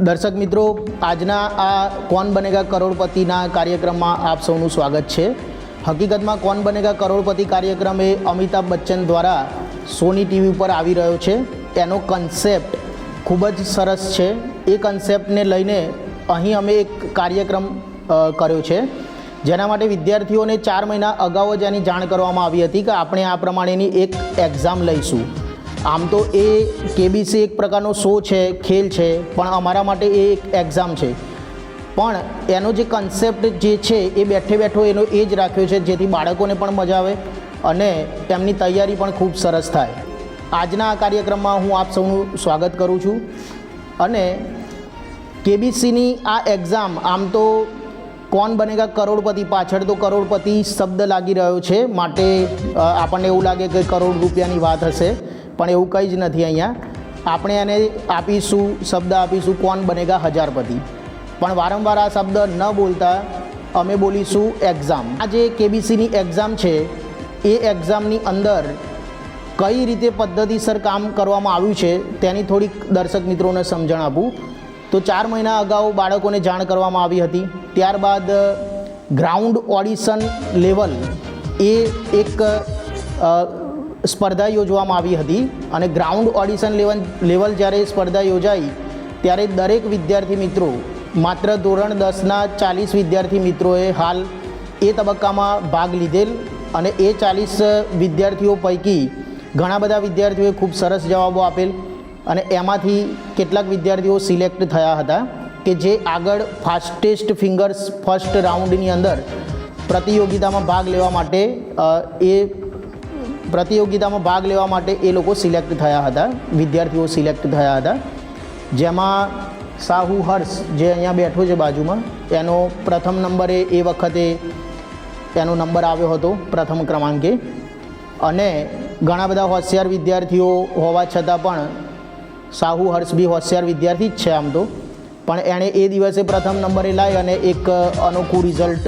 दर्शक मित्रों, आजना आ कौन बनेगा करोड़पतिना कार्यक्रमમાં आप સૌનું સ્વાગત છે। હકીકતમાં कौन बनेगा करोड़पति કાર્યક્રમ એ અમિતાભ બચ્ચન દ્વારા સોની ટીવી ઉપર આવી રહ્યો છે। એનો કન્સેપ્ટ ખૂબ જ સરસ છે। એ કન્સેપ્ટને લઈને અહીં અમે એક કાર્યક્રમ કર્યો છે, જેના માટે વિદ્યાર્થીઓને 4 મહિના અગાઉ જ આની જાણ કરવામાં આવી હતી કે આપણે આ પ્રમાણેની એક એક્ઝામ લઈશું। આમ તો એ કેબીસી એક પ્રકારનો શો છે, ખેલ છે, પણ અમારા માટે એ એક એક્ઝામ છે। પણ એનો જે કન્સેપ્ટ જે છે એ બેઠે બેઠો એનો એ જ રાખ્યો છે, જેથી બાળકોને પણ મજા આવે અને તેમની તૈયારી પણ ખૂબ સરસ થાય। આજના આ કાર્યક્રમમાં હું આપ સૌનું સ્વાગત કરું છું। અને કેબીસીની આ એક્ઝામ આમ તો કોણ બનેગા કરોડપતિ પાછળ તો કરોડપતિ શબ્દ લાગી રહ્યો છે, માટે આપણને એવું લાગે કે કરોડ રૂપિયાની વાત હશે, પણ એવું કંઈ જ નથી। અહીંયા આપણે એને આપીશું, શબ્દ આપીશું કોણ બનેગા હજારપતિ, પણ વારંવાર આ શબ્દ ન બોલતા અમે બોલીશું એક્ઝામ। આ જે કેબીસીની એક્ઝામ છે એ એક્ઝામની અંદર કઈ રીતે પદ્ધતિસર કામ કરવામાં આવ્યું છે તેની થોડીક દર્શક મિત્રોને સમજણ આપું તો 4 મહિના અગાઉ બાળકોને જાણ કરવામાં આવી હતી। ત્યારબાદ ગ્રાઉન્ડ ઓડિશન લેવલ એ એક સ્પર્ધા યોજવામાં આવી હતી અને ગ્રાઉન્ડ ઓડિશન લેવલ જ્યારે સ્પર્ધા યોજાઈ ત્યારે દરેક વિદ્યાર્થી મિત્રો, માત્ર ધોરણ 10ના 40 વિદ્યાર્થી મિત્રોએ હાલ એ તબક્કામાં ભાગ લીધેલ અને એ 40 વિદ્યાર્થીઓ પૈકી ઘણા બધા વિદ્યાર્થીઓએ ખૂબ સરસ જવાબો આપેલ અને એમાંથી કેટલાક વિદ્યાર્થીઓ સિલેક્ટ થયા હતા કે જે આગળ ફાસ્ટેસ્ટ ફિંગર્સ ફર્સ્ટ રાઉન્ડની અંદર પ્રતિયોગિતામાં ભાગ લેવા માટે એ લોકો સિલેક્ટ થયા હતા, વિદ્યાર્થીઓ સિલેક્ટ થયા હતા। જેમાં સાહુ હર્ષ જે અહીંયા બેઠો છે બાજુમાં, એનો પ્રથમ નંબરે એ વખતે એનો નંબર આવ્યો હતો, પ્રથમ ક્રમાંકે। અને ઘણા બધા હોશિયાર વિદ્યાર્થીઓ હોવા છતાં પણ સાહુ હર્ષ બી હોશિયાર વિદ્યાર્થી જ છે આમ તો, પણ એણે એ દિવસે પ્રથમ નંબરે લાવી અને એક અનોખું રિઝલ્ટ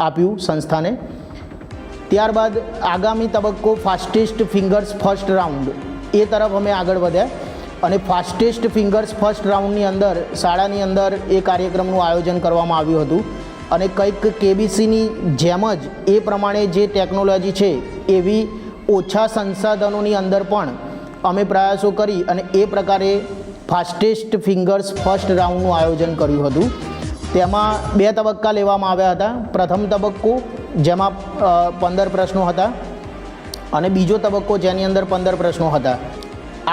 આપ્યું સંસ્થાને। ત્યારબાદ આગામી તબક્કો ફાસ્ટેસ્ટ ફિંગર્સ ફર્સ્ટ રાઉન્ડ એ તરફ અમે આગળ વધ્યા અને ફાસ્ટેસ્ટ ફિંગર્સ ફર્સ્ટ રાઉન્ડની અંદર શાળાની અંદર એ કાર્યક્રમનું આયોજન કરવામાં આવ્યું હતું અને કંઈક કેબીસીની જેમ જ એ પ્રમાણે જે ટેકનોલોજી છે એવી ઓછા સંસાધનોની અંદર પણ અમે પ્રયાસો કરી અને એ પ્રકારે ફાસ્ટેસ્ટ ફિંગર્સ ફર્સ્ટ રાઉન્ડનું આયોજન કર્યું હતું। તેમાં 2 તબક્કા લેવામાં આવ્યા હતા। પ્રથમ તબક્કો જેમાં 15 પ્રશ્નો હતા અને બીજો તબક્કો જેની અંદર 15 પ્રશ્નો હતા।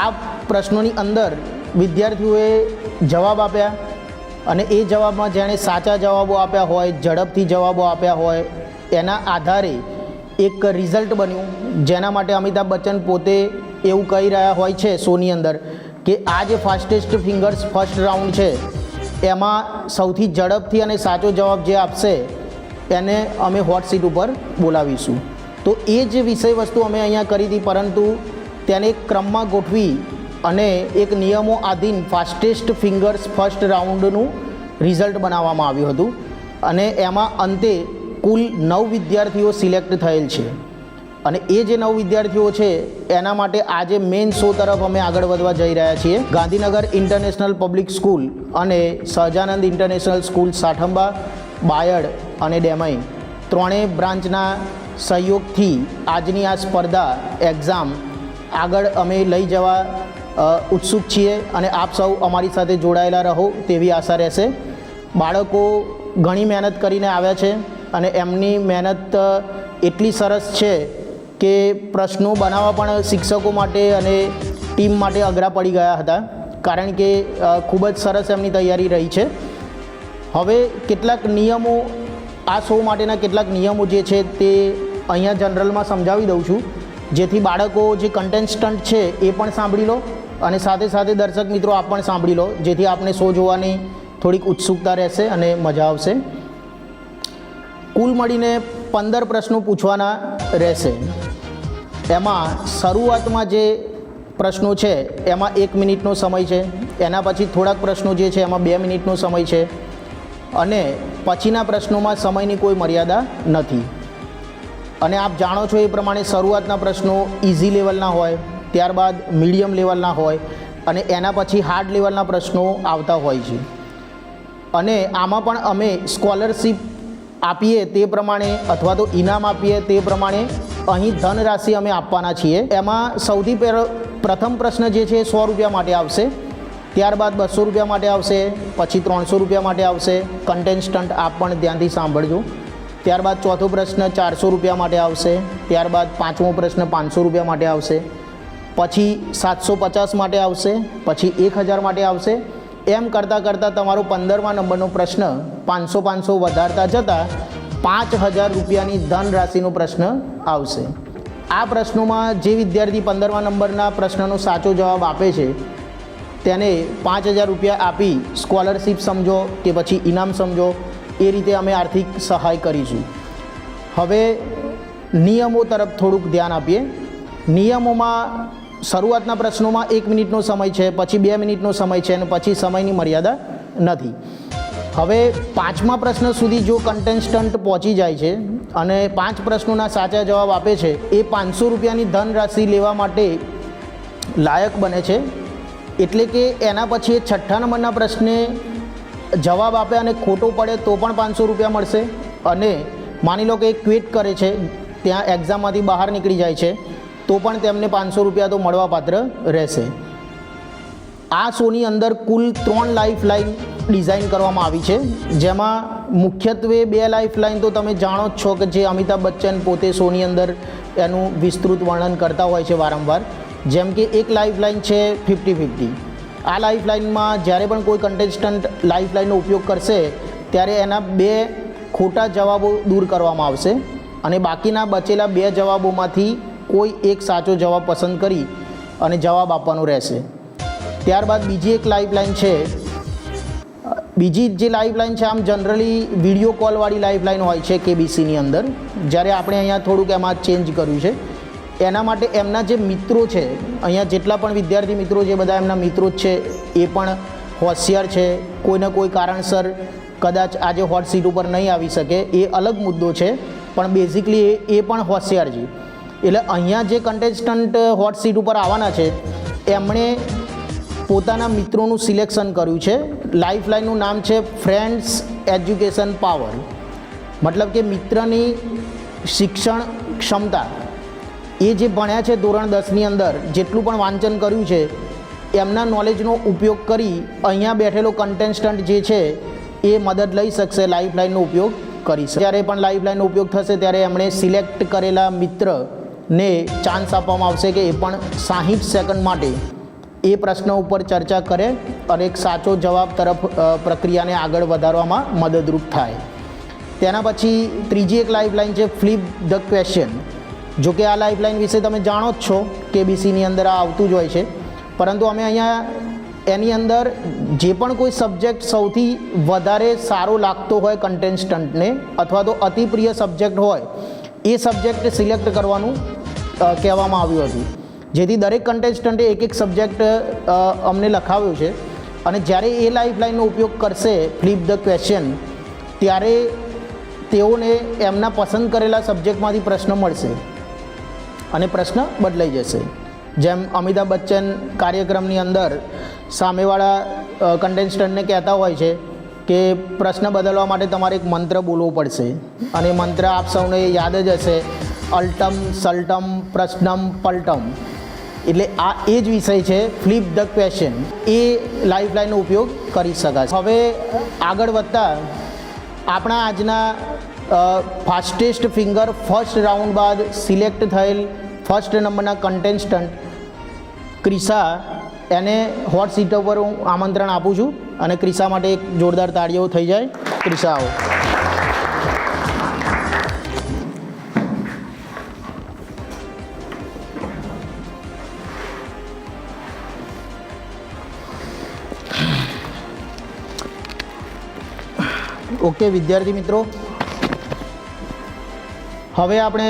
આ પ્રશ્નોની અંદર વિદ્યાર્થીઓએ જવાબ આપ્યા અને એ જવાબમાં જેણે સાચા જવાબો આપ્યા હોય, ઝડપથી જવાબો આપ્યા હોય, એના આધારે એક રિઝલ્ટ બન્યું, જેના માટે અમિતાભ બચ્ચન પોતે એવું કહી રહ્યા હોય છે શોની અંદર કે આ જે ફાસ્ટેસ્ટ ફિંગર્સ ફર્સ્ટ રાઉન્ડ છે એમાં સૌથી ઝડપથી અને સાચો જવાબ જે આપશે એને અમે હોટ સીટ ઉપર બોલાવીશું। તો એ જ વિષય વસ્તુ અમે અહીંયા કરી હતી, પરંતુ તેને એક ક્રમમાં ગોઠવી અને એક નિયમો આધીન ફાસ્ટેસ્ટ ફિંગર્સ ફર્સ્ટ રાઉન્ડનું રિઝલ્ટ બનાવવામાં આવ્યું હતું અને એમાં અંતે કુલ 9 વિદ્યાર્થીઓ સિલેક્ટ થયેલ છે અને એ જે 9 વિદ્યાર્થીઓ છે એના માટે આજે મેઇન શો તરફ અમે આગળ વધવા જઈ રહ્યા છીએ। ગાંધીનગર ઇન્ટરનેશનલ પબ્લિક સ્કૂલ અને સહજાનંદ ઇન્ટરનેશનલ સ્કૂલ સાઠંબા, બાયડ અને ડેમઈ ત્રણેય બ્રાન્ચના સહયોગથી આજની આ સ્પર્ધા એક્ઝામ આગળ અમે લઈ જવા ઉત્સુક છીએ અને આપ સૌ અમારી સાથે જોડાયેલા રહો તેવી આશા રહેશે। બાળકો ઘણી મહેનત કરીને આવ્યા છે અને એમની મહેનત એટલી સરસ છે કે પ્રશ્નો બનાવવા પણ શિક્ષકો માટે અને ટીમ માટે અઘરા પડી ગયા હતા, કારણ કે ખૂબ જ સરસ એમની તૈયારી રહી છે। હવે કેટલાક નિયમો, આ શો માટેના કેટલાક નિયમો જે છે તે અહીંયા જનરલમાં સમજાવી દઉં છું। જેથી બાળકો જે કન્ટેસ્ટન્ટ છે એ પણ સાંભળી લો અને સાથે સાથે દર્શક મિત્રો આપ પણ સાંભળી લો, જેથી આપને શો જોવાની થોડીક ઉત્સુકતા રહેશે અને મજા આવશે. કુલ મળીને 15 પ્રશ્નો પૂછવાના રહેશે. એમાં શરૂઆતમાં જે પ્રશ્નો છે એમાં 1 મિનિટનો સમય છે, એના પછી થોડાક પ્રશ્નો જે છે એમાં 2 મિનિટનો સમય છે અને પછીના પ્રશ્નોમાં સમયની કોઈ મર્યાદા નથી. અને આપ જાણો છો એ પ્રમાણે શરૂઆતના પ્રશ્નો ઇઝી લેવલના હોય, ત્યારબાદ મીડિયમ લેવલના હોય અને એના પછી હાર્ડ લેવલના પ્રશ્નો આવતા હોય છે. અને આમાં પણ અમે સ્કોલરશીપ આપીએ તે પ્રમાણે અથવા તો ઇનામ આપીએ તે પ્રમાણે અહીં ધનરાશિ અમે આપવાના છીએ. એમાં સૌથી પ્રથમ પ્રશ્ન જે છે એ 100 રૂપિયા માટે આવશે, ત્યારબાદ 200 રૂપિયા માટે આવશે, પછી 300 રૂપિયા માટે આવશે. કન્ટેસ્ટન્ટ આપ પણ ધ્યાનથી સાંભળજો. ત્યારબાદ ચોથો પ્રશ્ન 400 રૂપિયા માટે આવશે, ત્યારબાદ પાંચમો પ્રશ્ન 500 રૂપિયા માટે આવશે, પછી 750 માટે આવશે, પછી 1000 માટે આવશે. એમ કરતાં કરતાં તમારો 15મા નંબરનો પ્રશ્ન 500 વધારતા જતાં 5000 રૂપિયાની ધનરાશિનો પ્રશ્ન આવશે. આ પ્રશ્નોમાં જે વિદ્યાર્થી 15મા નંબરના પ્રશ્નનો સાચો જવાબ આપે છે તેને 5000 રૂપિયા આપી સ્કોલરશીપ સમજો કે પછી ઇનામ સમજો એ રીતે અમે આર્થિક સહાય કરીશું. હવે નિયમો તરફ થોડુંક ધ્યાન આપીએ. નિયમોમાં શરૂઆતના પ્રશ્નોમાં 1 મિનિટનો સમય છે, પછી 2 મિનિટનો સમય છે અને પછી સમયની મર્યાદા નથી. હવે 5મા પ્રશ્ન સુધી જો કન્ટેસ્ટન્ટ પહોંચી જાય છે અને 5 પ્રશ્નોના સાચા જવાબ આપે છે એ 500 રૂપિયાની ધનરાશિ લેવા માટે લાયક બને છે. એટલે કે એના પછી 6ઠ્ઠા નંબરના પ્રશ્ને જવાબ આપે અને ખોટો પડે તો પણ 500 રૂપિયા મળશે. અને માની લો કે ક્વિટ કરે છે, ત્યાં એક્ઝામમાંથી બહાર નીકળી જાય છે તો પણ તેમને 500 રૂપિયા તો મળવાપાત્ર રહેશે. આ શોની અંદર કુલ 3 લાઈફ લાઈન ડિઝાઇન કરવામાં આવી છે, જેમાં મુખ્યત્વે 2 લાઈફ લાઈન તો તમે જાણો જ છો કે જે અમિતાભ બચ્ચન પોતે શોની અંદર એનું વિસ્તૃત વર્ણન કરતા હોય છે વારંવાર. જેમ કે એક લાઈફ લાઈન છે 50-50. આ લાઈફ લાઈનમાં જ્યારે પણ કોઈ કન્ટેસ્ટન્ટ લાઈફ લાઈનનો ઉપયોગ કરશે ત્યારે એના 2 ખોટા જવાબો દૂર કરવામાં આવશે અને બાકીના બચેલા 2 જવાબોમાંથી કોઈ એક સાચો જવાબ પસંદ કરી અને જવાબ આપવાનો રહેશે. ત્યારબાદ બીજી એક લાઈફ લાઈન છે. બીજી જે લાઈફ લાઈન છે આમ જનરલી વિડીયો કોલવાળી લાઈફ લાઈન હોય છે કેબીસીની અંદર, જ્યારે આપણે અહીંયા થોડુંક એમાં ચેન્જ કર્યું છે. એના માટે એમના જે મિત્રો છે, અહીંયા જેટલા પણ વિદ્યાર્થી મિત્રો છે બધા એમના મિત્રો જ છે, એ પણ હોશિયાર છે. કોઈને કોઈ કારણસર કદાચ આજે હોટ સીટ ઉપર નહીં આવી શકે એ અલગ મુદ્દો છે, પણ બેઝિકલી એ પણ હોશિયાર છે. એટલે અહીંયા જે કન્ટેસ્ટન્ટ હોટ સીટ ઉપર આવવાના છે એમણે પોતાના મિત્રોનું સિલેક્શન કર્યું છે. લાઈફ લાઈનનું નામ છે ફ્રેન્ડ્સ એજ્યુકેશન પાવર. મતલબ કે મિત્રની શિક્ષણ ક્ષમતા. એ જે ભણ્યા છે ધોરણ 10ની અંદર, જેટલું પણ વાંચન કર્યું છે એમના નોલેજનો ઉપયોગ કરી અહીંયા બેઠેલો કન્ટેસ્ટન્ટ જે છે એ મદદ લઈ શકશે, લાઈફ લાઈનનો ઉપયોગ કરી શકશે. જ્યારે પણ લાઈફ લાઈનનો ઉપયોગ થશે ત્યારે એમણે સિલેક્ટ કરેલા મિત્રને ચાન્સ આપવામાં આવશે કે એ પણ 60 સેકન્ડ માટે એ પ્રશ્ન ઉપર ચર્ચા કરે અને એક સાચો જવાબ તરફ પ્રક્રિયાને આગળ વધારવામાં મદદરૂપ થાય. તેના પછી ત્રીજી એક લાઈફ લાઈન છે ફ્લિપ ધ ક્વેશ્ચન. જો કે આ લાઈફ લાઈન વિશે તમે જાણો જ છો, કેબીસીની અંદર આ આવતું જ હોય છે, પરંતુ અમે અહીંયા એની અંદર જે પણ કોઈ સબ્જેક્ટ સૌથી વધારે સારો લાગતો હોય કન્ટેસ્ટન્ટને અથવા તો અતિ પ્રિય સબ્જેક્ટ હોય એ સબ્જેક્ટ સિલેક્ટ કરવાનું કહેવામાં આવ્યું હતું. જેથી દરેક કન્ટેસ્ટન્ટે એક સબ્જેક્ટ અમને લખાવ્યો છે અને જ્યારે એ લાઈફ લાઈનનો ઉપયોગ કરશે ફ્લિપ ધ ક્વેશ્ચન ત્યારે તેઓને એમના પસંદ કરેલા સબ્જેક્ટમાંથી પ્રશ્ન મળશે અને પ્રશ્ન બદલાઈ જશે. જેમ અમિતાભ બચ્ચન કાર્યક્રમની અંદર સામેવાળા કન્ટેસ્ટન્ટને કહેતા હોય છે કે પ્રશ્ન બદલવા માટે તમારે એક મંત્ર બોલવો પડશે અને મંત્ર આપ સૌને યાદ જ હશે, અલ્ટમ સલ્ટમ પ્રશ્નમ પલ્ટમ. એટલે આ એ જ વિષય છે ફ્લિપ ધ ક્વેશ્ચન. એ લાઈફ લાઈનનો ઉપયોગ કરી શકાય. હવે આગળ વધતા આપણા આજના ફાસ્ટેસ્ટ ફિંગર ફર્સ્ટ રાઉન્ડ બાદ સિલેક્ટ થયેલ ફર્સ્ટ નંબરના કન્ટેસ્ટન્ટ ક્રિશા, એને હોટ સીટ ઉપર હું આમંત્રણ આપું છું અને ક્રિશા માટે એક જોરદાર તાળીઓ થઈ જાય. ક્રિશા આવો. ઓકે વિદ્યાર્થી મિત્રો, હવે આપણે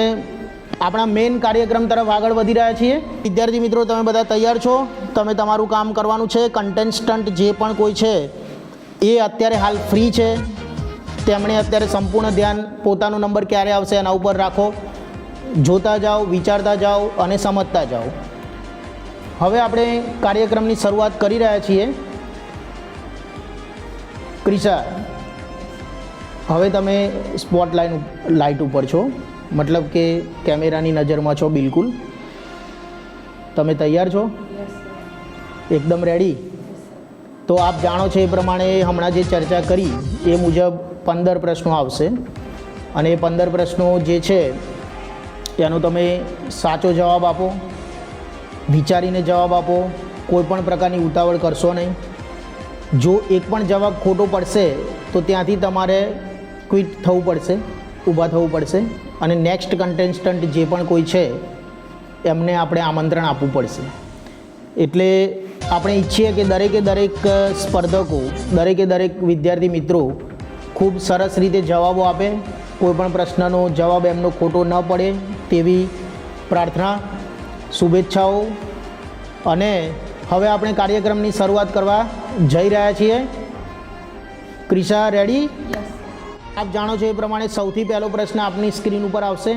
આપણા મેઇન કાર્યક્રમ તરફ આગળ વધી રહ્યા છીએ. વિદ્યાર્થી મિત્રો, તમે બધા તૈયાર છો? તમે તમારું કામ કરવાનું છે. કન્ટેસ્ટન્ટ જે પણ કોઈ છે એ અત્યારે હાલ ફ્રી છે, તેમણે અત્યારે સંપૂર્ણ ધ્યાન પોતાનો નંબર ક્યારે આવશે એના ઉપર રાખો. જોતા જાઓ, વિચારતા જાઓ અને સમજતા જાઓ. હવે આપણે કાર્યક્રમની શરૂઆત કરી રહ્યા છીએ. ક્રિશા, હવે તમે સ્પોટ લાઇટ ઉપર છો, મતલબ કે કેમેરાની નજરમાં છો બિલકુલ. તમે તૈયાર છો? એકદમ રેડી? તો આપ જાણો છો એ પ્રમાણે હમણાં જે ચર્ચા કરી એ મુજબ 15 પ્રશ્નો આવશે અને એ 15 પ્રશ્નો જે છે એનો તમે સાચો જવાબ આપો, વિચારીને જવાબ આપો, કોઈ પણ પ્રકારની ઉતાવળ કરશો નહીં. જો એક પણ જવાબ ખોટો પડશે તો ત્યાંથી તમારે ક્વિટ થવું પડશે, ઊભા થવું પડશે અને નેક્સ્ટ કન્ટેસ્ટન્ટ જે પણ કોઈ છે એમને આપણે આમંત્રણ આપવું પડશે. એટલે આપણે ઈચ્છીએ કે દરેક સ્પર્ધકો, દરેક વિદ્યાર્થી મિત્રો ખૂબ સરસ રીતે જવાબો આપે, કોઈ પણ પ્રશ્નનો જવાબ એમનો ખોટો ન પડે તેવી પ્રાર્થના, શુભેચ્છાઓ. અને હવે આપણે કાર્યક્રમની શરૂઆત કરવા જઈ રહ્યા છીએ. ક્રિશા રેડી? આપ જાણો છો એ પ્રમાણે સૌથી પહેલો પ્રશ્ન આપની સ્ક્રીન ઉપર આવશે.